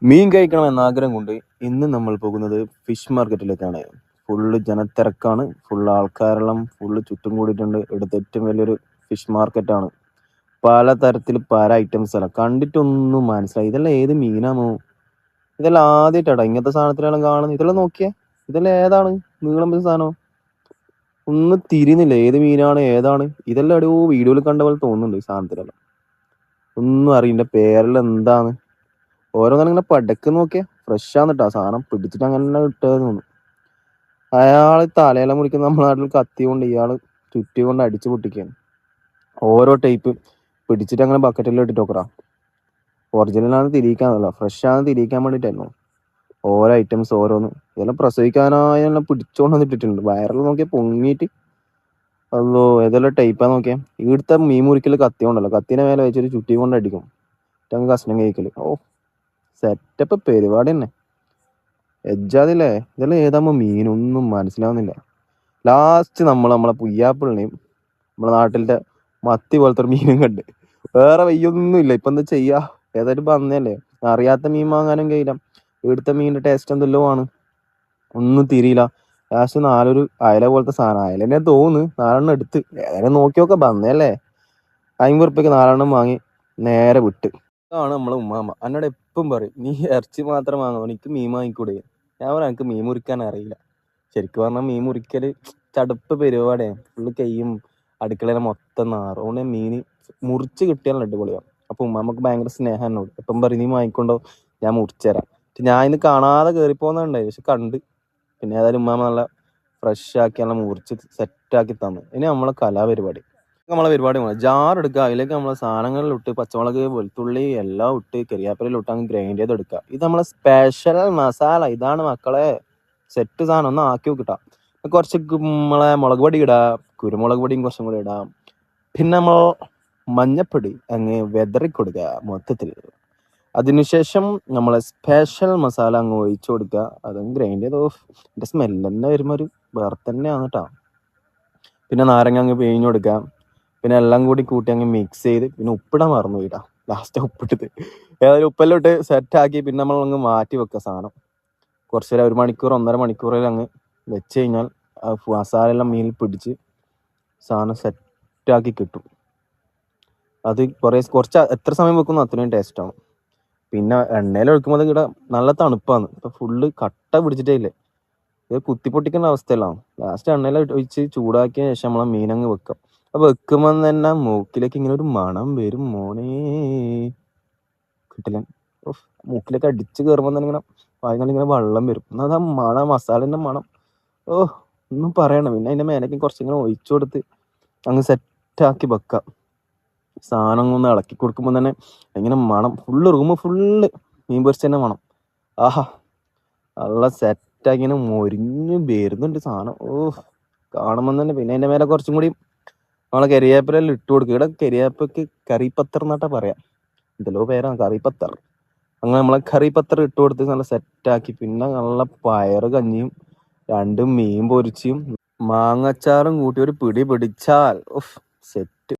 മീൻ കഴിക്കണം എന്ന ആഗ്രഹം കൊണ്ട് ഇന്ന് നമ്മൾ പോകുന്നത് ഫിഷ് മാർക്കറ്റിലേക്കാണ്. ഫുള്ള് ജനത്തിരക്കാണ്, ഫുള്ള് ആൾക്കാരെല്ലാം ഫുള്ള് ചുറ്റും കൂടിയിട്ടുണ്ട്. ഇവിടുത്തെ ഏറ്റവും വലിയൊരു ഫിഷ് മാർക്കറ്റാണ്. പല തരത്തിൽ പല ഐറ്റംസ് എല്ലാം കണ്ടിട്ടൊന്നും മനസ്സിലായി. ഇതെല്ലാം ഏത് മീനാണോ? ഇതെല്ലാം ആദ്യമായിട്ടാണ് ഇങ്ങനത്തെ സാധനത്തിലെല്ലാം കാണുന്നത്. ഇതെല്ലാം നോക്കിയേ, ഇതെല്ലാം ഏതാണ്? നീളം വെച്ച സാധനം ഒന്നും തിരിയുന്നില്ല, ഏത് മീനാണ് ഏതാണ്. ഇതെല്ലാം എവിടെയോ വീഡിയോയിൽ കണ്ട പോലെ തോന്നുന്നുണ്ട്. ഈ സാധനത്തിലെല്ലാം ഒന്നും അറിയില്ല, പേരെല്ലാം എന്താണ്. ഓരോന്നും ഇങ്ങനെ പടക്ക് നോക്കിയാ ഫ്രഷ് ആന്നിട്ടാ സാധനം പിടിച്ചിട്ട് അങ്ങനെ ഇട്ടതെന്ന് തോന്നുന്നു. അയാള് തലയെല്ലാം മുറിക്കുന്ന നമ്മുടെ നാട്ടിൽ കത്തി കൊണ്ട് ഇയാള് ചുറ്റി കൊണ്ട് അടിച്ചു പൊട്ടിക്കുകയാണ്. ഓരോ ടൈപ്പ് പിടിച്ചിട്ട് അങ്ങനെ ബക്കറ്റിൽ ഇട്ടിട്ട് നോക്കറാ. ഒറിജിനലാണ് തിരിയിക്കാന്നല്ല, ഫ്രഷ് ആണ് തിരിയിക്കാൻ വേണ്ടിട്ടായിരുന്നു. ഓരോ ഐറ്റംസ് ഓരോന്ന് ഇതെല്ലാം പ്രസവിക്കാനായെല്ലാം പിടിച്ചോണ്ട് വന്നിട്ടിട്ടുണ്ട്. വയറിൽ നോക്കിയാൽ പൊങ്ങിയിട്ട് അതോ ഏതെല്ലാം ടൈപ്പാ നോക്കിയാൽ. ഇവിടുത്തെ മീൻ മുറിക്കൽ കത്തി കൊണ്ടല്ലോ, കത്തിനെ മേലെ വെച്ചൊരു ചുറ്റി കൊണ്ട് അടിക്കും. അങ്ങ് കഷ്ണം കഴിക്കല്. ഓ, സെറ്റപ്പ് പരിപാടി തന്നെ. എജ്ജാതില്ലേ. ഇതെല്ലാം ഏതാകുമ്പോ മീനൊന്നും മനസ്സിലാവുന്നില്ല. ലാസ്റ്റ് നമ്മളെ പുയ്യാപ്പിളിനെയും നമ്മളെ നാട്ടിലത്തെ മത്തി പോലത്തെ ഒരു മീനും കണ്ട്. വേറെ വയ്യൊന്നും ഇല്ല. ഇപ്പൊ എന്താ ചെയ്യാ, ഏതായാലും വന്നല്ലേ. അറിയാത്ത മീൻ വാങ്ങാനും കഴിയില്ല. ഇവിടുത്തെ മീനിന്റെ ടേസ്റ്റ് എന്തെല്ലോ ആണ്, ഒന്നും തിരിയില്ല. ലാസ്റ്റ് നാലൊരു അയല പോലത്തെ സാധനം, അയല തന്നെ തോന്നുന്നു. നാലെണ്ണം എടുത്ത് ഏതായാലും നോക്കി നോക്കാം, വന്നല്ലേ. 50 ഉറുപ്പ്യക്ക് 4 എണ്ണം വാങ്ങി നേരെ വിട്ട്. ഇതാണ് നമ്മളെ ഉമ്മാമ്മ. എന്നോട് എപ്പം പറയും, നീ ഇറച്ചി മാത്രം വാങ്ങുമോ, എനിക്ക് മീൻ വാങ്ങിക്കൂടെ. ഞാൻ പറയാം എനിക്ക് മീൻ മുറിക്കാൻ അറിയില്ല. ശരിക്കും പറഞ്ഞാൽ മീൻ മുറിക്കല് ചടുപ്പ് പരിപാടിയാണ്. ഫുള്ള് കയ്യും അടുക്കളയിലെ മൊത്തം നാറും. അതുകൊണ്ട് മീൻ മുറിച്ച് കിട്ടിയാലും അടിപൊളിയാണ്. അപ്പൊ ഉമ്മാമ്മക്ക് ഭയങ്കര സ്നേഹം എന്നോട്. എപ്പം പറയും നീ വാങ്ങിക്കൊണ്ടോ, ഞാൻ മുറിച്ചു തരാം. ഞാൻ ഇന്ന് കാണാതെ കയറിപ്പോകുന്നുണ്ടായി, പക്ഷെ കണ്ട്. പിന്നെ ഏതായാലും ഉമ്മാമ്മ നല്ല ഫ്രഷ് ആക്കി നല്ല മുറിച്ച് സെറ്റാക്കി തന്നു. ഇനി നമ്മളെ കലാപരിപാടി, നമ്മളെ പരിപാടി ജാർ എടുക്കുക. അതിലേക്ക് നമ്മളെ സാധനങ്ങളിൽ ഇട്ട് പച്ചമുളക് വെളുത്തുള്ളി എല്ലാം ഇട്ട് കരിയാപ്പില ഇട്ട് അങ്ങ് ഗ്രൈൻഡ് ചെയ്ത് എടുക്കുക. ഇത് നമ്മളെ സ്പെഷ്യൽ മസാല. ഇതാണ് മക്കളെ സെറ്റ് സാധനം. ഒന്ന് ആക്കി നോക്കിട്ടാ. കുറച്ച് നമ്മളെ മുളക് പൊടി ഇടാം, കുരുമുളക് പൊടിയും കുറച്ചും കൂടി ഇടാം. പിന്നെ നമ്മൾ മഞ്ഞപ്പൊടി അങ്ങ് വെതറി കൊടുക്കുക മൊത്തത്തിൽ. അതിനുശേഷം നമ്മളെ സ്പെഷ്യൽ മസാല അങ്ങ് ഒഴിച്ചു കൊടുക്കുക. അതങ്ങ് ഗ്രൈൻഡ് ചെയ്ത്. എൻ്റെ സ്മെല്ല് തന്നെ വരുമ്പോൾ ഒരു വേറെ തന്നെയാണ് കേട്ടോ. പിന്നെ നാരങ്ങ അങ്ങ് പിഴിഞ്ഞു കൊടുക്കാം. പിന്നെ എല്ലാം കൂടി കൂട്ടി അങ്ങ് മിക്സ് ചെയ്ത്, പിന്നെ ഉപ്പിടാൻ മറന്നു പോയിട്ടാ. ലാസ്റ്റ് ഉപ്പിട്ടത് ഏതായാലും ഉപ്പെല്ലാം ഇട്ട് സെറ്റാക്കി. പിന്നെ നമ്മൾ അങ്ങ് മാറ്റി വെക്കുക സാധനം. കുറച്ച് നേരം 1 മണിക്കൂർ 1.5 മണിക്കൂറിൽ അങ്ങ് വെച്ച് കഴിഞ്ഞാൽ മസാല എല്ലാം മീനിൽ പിടിച്ച് സാധനം സെറ്റാക്കി കിട്ടും. അത് കുറച്ച് എത്ര സമയം വെക്കുന്നു അത്രയും ടേസ്റ്റാണ്. പിന്നെ എണ്ണയിൽ ഒഴിക്കുമ്പോൾ ഇവിടെ നല്ല തണുപ്പാണ്. ഇപ്പൊ ഫുള്ള് കട്ട പിടിച്ചിട്ടേ ഇല്ലേ, ഇത് കുത്തിപ്പൊട്ടിക്കേണ്ട അവസ്ഥയിലാണ്. ലാസ്റ്റ് എണ്ണയിൽ ഒഴിച്ച് ചൂടാക്കിയ ശേഷം നമ്മളെ മീനങ്ങ് വെക്കാം. അപ്പൊ വെക്കുമ്പോൾ തന്നെ മൂക്കിലേക്ക് ഇങ്ങനെ ഒരു മണം വരും മോനെ, കിട്ടില്ല. മൂക്കിലേക്ക് അടിച്ച് കയറുമ്പോൾ തന്നെ ഇങ്ങനെ വായനാൾ ഇങ്ങനെ വെള്ളം വരും. എന്നാൽ ആ മണം, മസാലേന്റെ മണം, ഓ ഒന്നും പറയണം. പിന്നെ അതിന്റെ മേലേക്ക് കുറച്ചിങ്ങനെ ഒഴിച്ചു കൊടുത്ത് അങ്ങ് സെറ്റാക്കി വെക്കാം. സാധനം ഒന്ന് ഇളക്കി കൊടുക്കുമ്പോൾ തന്നെ ഇങ്ങനെ മണം, ഫുള്ള് റൂം ഫുള്ള് മീൻ പൊരിച്ചതിന്റെ മണം. ആഹാ, നല്ല സെറ്റാക്കി ഇങ്ങനെ മൊരിഞ്ഞ് വരുന്നുണ്ട് സാധനം. ഓ, കാണുമ്പോൾ തന്നെ. പിന്നെ അതിന്റെ മേലെ കുറച്ചും കൂടി നമ്മളെ കരിവേപ്പിലെല്ലാം ഇട്ട് കൊടുക്കുക. ഇവിടെ കരിവേപ്പക്ക് കറിപ്പത്തർ എന്നാട്ടാ പറയാം, എന്തെല്ലോ പേരാണ് കറിപ്പത്തർ. അങ്ങനെ നമ്മളെ കറിപ്പത്തർ ഇട്ട് കൊടുത്ത് നല്ല സെറ്റാക്കി. പിന്നെ നല്ല പയറ് കഞ്ഞിയും 2 മീൻ പൊരിച്ചും മാങ്ങച്ചാറും കൂട്ടി ഒരു പിടി പിടിച്ചാൽ സെറ്റ്.